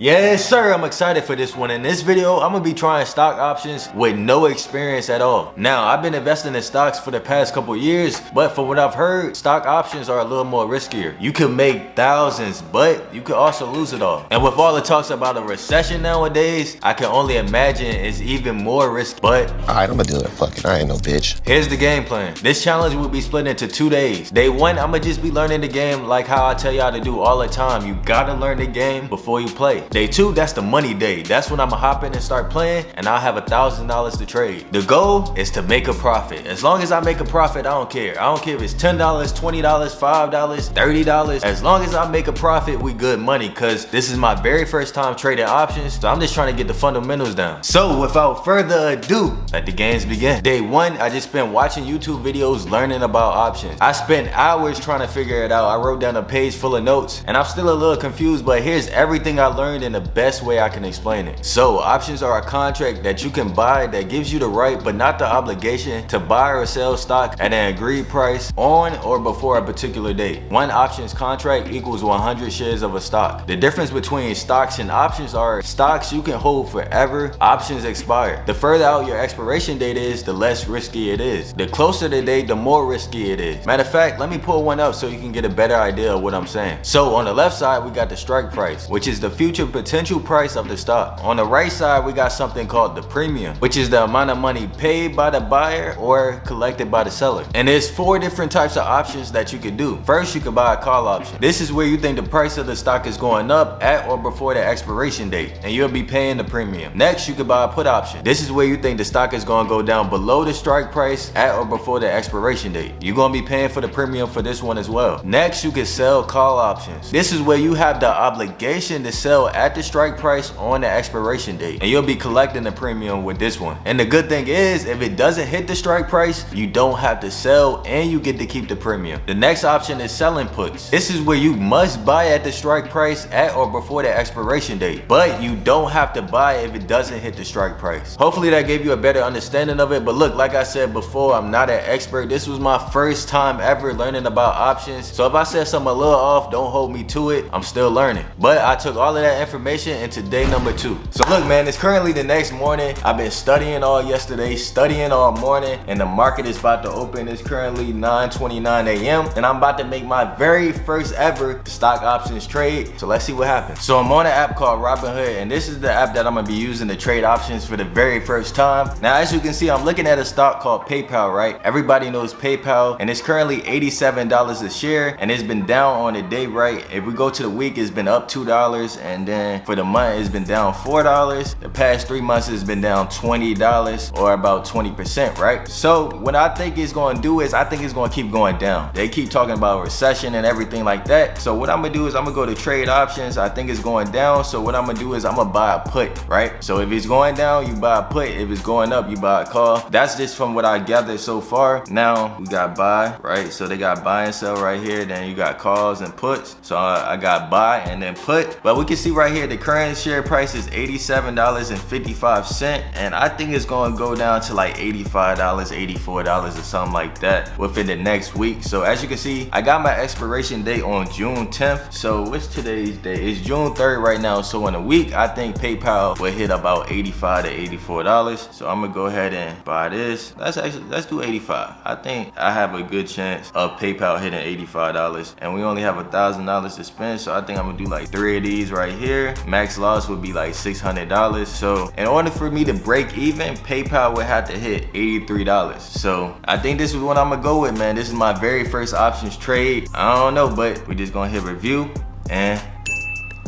Yes sir, I'm excited for this one. In this video, I'm gonna be trying stock options with no experience at all. Now, I've been investing in stocks for the past couple years, but from what I've heard, stock options are a little more riskier. You can make thousands, but you could also lose it all. And with all the talks about a recession nowadays, I can only imagine it's even more risky. But alright, I'm gonna do it. Fuck it, I ain't no bitch. Here's the game plan. This challenge will be split into 2 days. Day 1, I'm gonna just be learning the game like how I tell y'all to do all the time. You gotta learn the game before you play. Day 2, that's the money day. That's when I'ma hop in and start playing, and I'll have $1,000 to trade. The goal is to make a profit. As long as I make a profit, I don't care. I don't care if it's $10, $20, $5, $30. As long as I make a profit, we good money, cause this is my very first time trading options, so I'm just trying to get the fundamentals down. So without further ado, let the games begin. Day 1, I just spent watching YouTube videos learning about options. I spent hours trying to figure it out. I wrote down a page full of notes, and I'm still a little confused, but here's everything I learned in the best way I can explain it. So options are a contract that you can buy that gives you the right but not the obligation to buy or sell stock at an agreed price on or before a particular date. One options contract equals 100 shares of a stock. The difference between stocks and options are stocks you can hold forever, options expire. The further out your expiration date is, the less risky it is. The closer the date, the more risky it is. Matter of fact, let me pull one up so you can get a better idea of what I'm saying. So on the left side, we got the strike price, which is the future potential price of the stock. On the right side, we got something called the premium, which is the amount of money paid by the buyer or collected by the seller. And there's 4 different types of options that you could do. First, you could buy a call option. This is where you think the price of the stock is going up at or before the expiration date, and you'll be paying the premium. Next, you could buy a put option. This is where you think the stock is going to go down below the strike price at or before the expiration date. You're going to be paying for the premium for this one as well. Next, you can sell call options. This is where you have the obligation to sell at the strike price on the expiration date, and you'll be collecting the premium with this one. And the good thing is, if it doesn't hit the strike price, you don't have to sell and you get to keep the premium. The next option is selling puts. This is where you must buy at the strike price at or before the expiration date, but you don't have to buy if it doesn't hit the strike price. Hopefully that gave you a better understanding of it. But look, like I said before, I'm not an expert. This was my first time ever learning about options, so if I said something a little off, don't hold me to it. I'm still learning, but I took all of that information into day number 2. So look man, it's currently the next morning. I've been studying all yesterday, studying all morning, and the market is about to open. It's currently 9:29 a.m. and I'm about to make my very first ever stock options trade. So let's see what happens. So I'm on an app called Robinhood, and this is the app that I'm gonna be using to trade options for the very first time. Now as you can see, I'm looking at a stock called PayPal, right? Everybody knows PayPal, and it's currently $87 a share, and it's been down on the day, right? If we go to the week, it's been up $2, and then for the month it's been down $4. The past 3 months has been down $20, or about 20%, right? So what I think it's going to do is, I think it's going to keep going down. They keep talking about recession and everything like that. So what I'm gonna do is I'm gonna go to trade options. I think it's going down, so what I'm gonna do is I'm gonna buy a put, right? So if it's going down, you buy a put. If it's going up, you buy a call. That's just from what I gathered so far. Now we got buy, right? So they got buy and sell right here. Then you got calls and puts. So I got buy and then put. But we can see right here the current share price is $87.55, and I think it's going to go down to like $85, $84 or something like that within the next week. So as you can see, I got my expiration date on June 10th. So what's today's date? It's June 3rd right now. So in a week, I think PayPal will hit about $85 to $84. So I'm gonna go ahead and buy this. Let's do 85. I think I have a good chance of PayPal hitting $85, and we only have $1,000 to spend. So I think I'm gonna do like 3 of these right here. Max loss would be like $600. So in order for me to break even, PayPal would have to hit $83. So I think this is what I'm gonna go with, man. This is my very first options trade. I don't know, but we just gonna hit review, and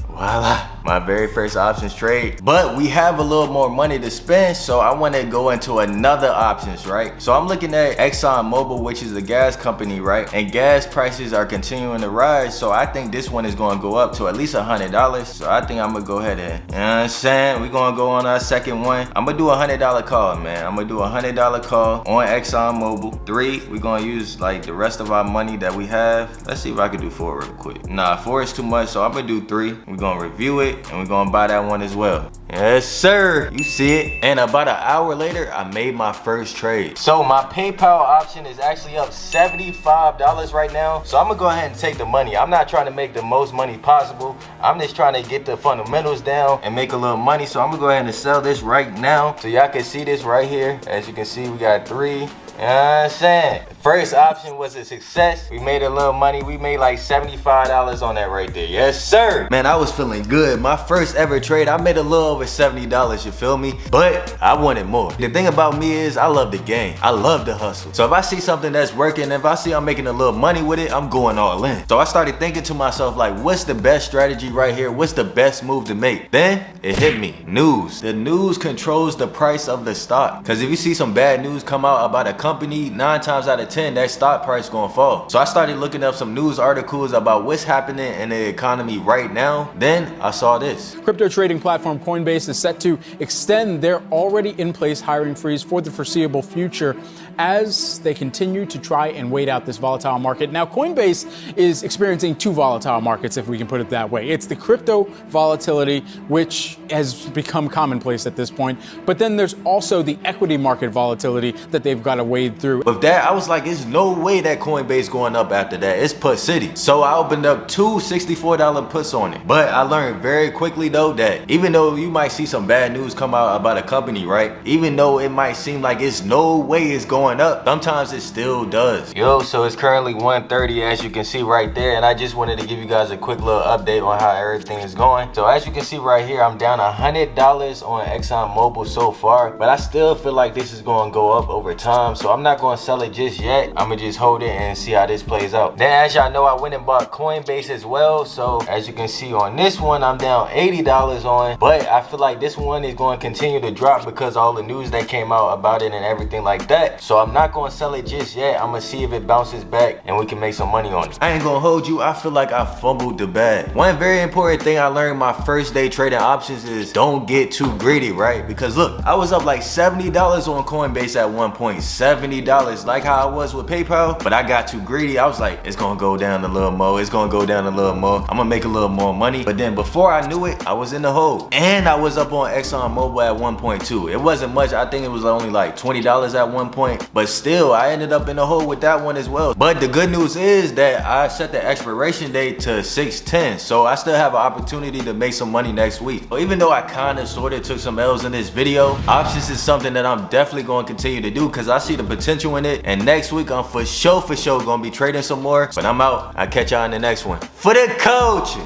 voila, my very first options trade. But we have a little more money to spend, so I want to go into another options, right? So I'm looking at ExxonMobil, which is a gas company, right? And gas prices are continuing to rise, so I think this one is going to go up to at least $100. So I think I'm gonna go ahead and, you know what I'm saying, we're gonna go on our second one. I'm gonna do a $100 call, man. I'm gonna do a $100 call on ExxonMobil. 3, we're gonna use like the rest of our money that we have. Let's see if I can do 4 real quick. Nah, 4 is too much, so I'm gonna do 3. We're gonna review it. it, and we're gonna buy that one as well. Yes, sir. You see it. And about an hour later, I made my first trade. So my PayPal option is actually up $75 right now. So I'm gonna go ahead and take the money. I'm not trying to make the most money possible. I'm just trying to get the fundamentals down and make a little money. So I'm gonna go ahead and sell this right now. So y'all can see this right here. As you can see, we got 3. You know what I'm saying? The first option was a success. We made a little money. We made like $75 on that right there. Yes, sir. Man, I was feeling good. My first ever trade, I made a little over $70, you feel me? But I wanted more. The thing about me is I love the game. I love the hustle. So if I see something that's working, if I see I'm making a little money with it, I'm going all in. So I started thinking to myself, like, what's the best strategy right here? What's the best move to make? Then it hit me. News. The news controls the price of the stock. Because if you see some bad news come out about a company, 9 times out of 10, that stock price gonna fall. So I started looking up some news articles about what's happening in the economy right now. Then I saw this. Crypto trading platform Coinbase is set to extend their already in place hiring freeze for the foreseeable future as they continue to try and wait out this volatile market. Now, Coinbase is experiencing 2 volatile markets, if we can put it that way. It's the crypto volatility, which has become commonplace at this point, but then there's also the equity market volatility that they've got to wade through. With that, I was like, there's no way that Coinbase going up after that. It's put city. So I opened up 2 $64 puts on it. But I learned very quickly though that even though you might see some bad news come out about a company, right? Even though it might seem like it's no way it's going up, sometimes it still does. Yo, so it's currently 1:30 as you can see right there, and I just wanted to give you guys a quick little update on how everything is going. So as you can see right here, I'm down $100 on ExxonMobil so far, but I still feel like this is going to go up over time. So I'm not going to sell it just yet. I'm going to just hold it and see how this plays out. Then as y'all know, I went and bought Coinbase as well. So as you can see on this one, I'm down $80 on, but I feel like this one is going to continue to drop because all the news that came out about it and everything like that. So I'm not going to sell it just yet. I'm going to see if it bounces back and we can make some money on it. I ain't going to hold you. I feel like I fumbled the bag. One very important thing I learned my first day trading options is don't get too greedy, right? Because look, I was up like $70 on Coinbase at one point. $70, like how I was with PayPal, but I got too greedy. I was like, it's going to go down a little more. It's going to go down a little more. I'm going to make a little more money. But then before I knew it, I was in the hole. And I was up on ExxonMobil at 1.2. It wasn't much. I think it was only like $20 at one point, but still I ended up in the hole with that one as well. But the good news is that I set the expiration date to 6/10, so I still have an opportunity to make some money next week. So even though I kind of sort of took some L's in this video, options is something that I'm definitely going to continue to do because I see the potential in it. And next week I'm for sure going to be trading some more. But I'm out. I'll catch y'all in the next one. For the coach.